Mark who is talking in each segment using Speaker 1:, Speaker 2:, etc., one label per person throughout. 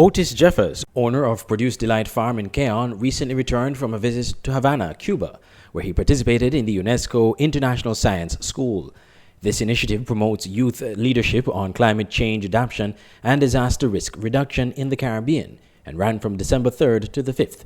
Speaker 1: Otis Jeffers, owner of Produce Delight Farm in Keon, recently returned from a visit to Havana, Cuba, where he participated in the UNESCO International Science School. This initiative promotes youth leadership on climate change adaptation and disaster risk reduction in the Caribbean and ran from December 3rd to the 5th.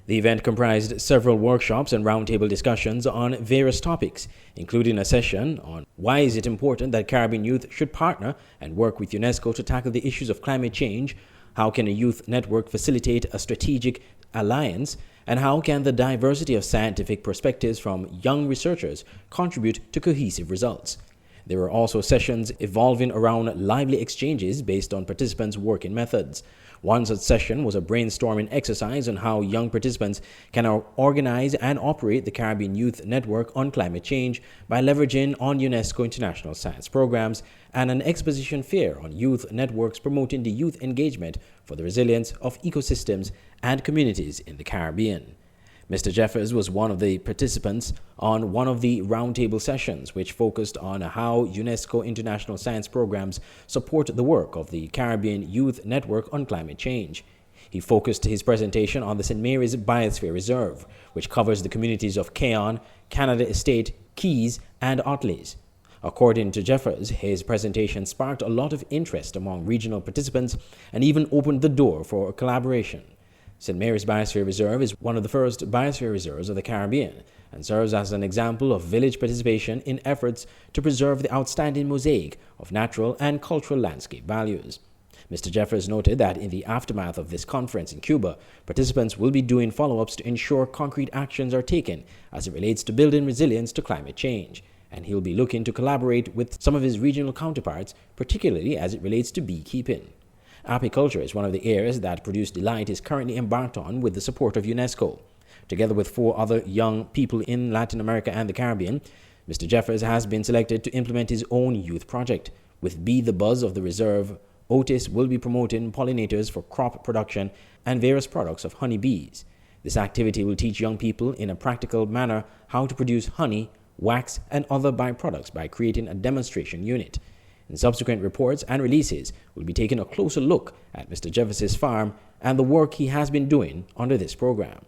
Speaker 1: The event comprised several workshops and roundtable discussions on various topics, including a session on why is it important that Caribbean youth should partner and work with UNESCO to tackle the issues of climate change, how can a youth network facilitate a strategic alliance, and how can the diversity of scientific perspectives from young researchers contribute to cohesive results. There were also sessions evolving around lively exchanges based on participants' working methods. One such session was a brainstorming exercise on how young participants can organize and operate the Caribbean Youth Network on climate change by leveraging on UNESCO international science programs, and an exposition fair on youth networks promoting the youth engagement for the resilience of ecosystems and communities in the Caribbean. Mr. Jeffers was one of the participants on one of the roundtable sessions, which focused on how UNESCO international science programs support the work of the Caribbean Youth Network on climate change. He focused his presentation on the St. Mary's Biosphere Reserve, which covers the communities of Keon, Canada Estate, Keys, and Otis. According to Jeffers, his presentation sparked a lot of interest among regional participants and even opened the door for collaboration. St. Mary's Biosphere Reserve is one of the first biosphere reserves of the Caribbean and serves as an example of village participation in efforts to preserve the outstanding mosaic of natural and cultural landscape values. Mr. Jeffers noted that in the aftermath of this conference in Cuba, participants will be doing follow-ups to ensure concrete actions are taken as it relates to building resilience to climate change, and he'll be looking to collaborate with some of his regional counterparts, particularly as it relates to beekeeping. Apiculture is one of the areas that Produce Delight is currently embarked on with the support of UNESCO. Together with 4 other young people in Latin America and the Caribbean, Mr. Jeffers has been selected to implement his own youth project. With Be the Buzz of the Reserve, Otis will be promoting pollinators for crop production and various products of honeybees. This activity will teach young people in a practical manner how to produce honey, wax, and other byproducts by creating a demonstration unit. In subsequent reports and releases, we'll be taking a closer look at Mr. Jeffers' farm and the work he has been doing under this program.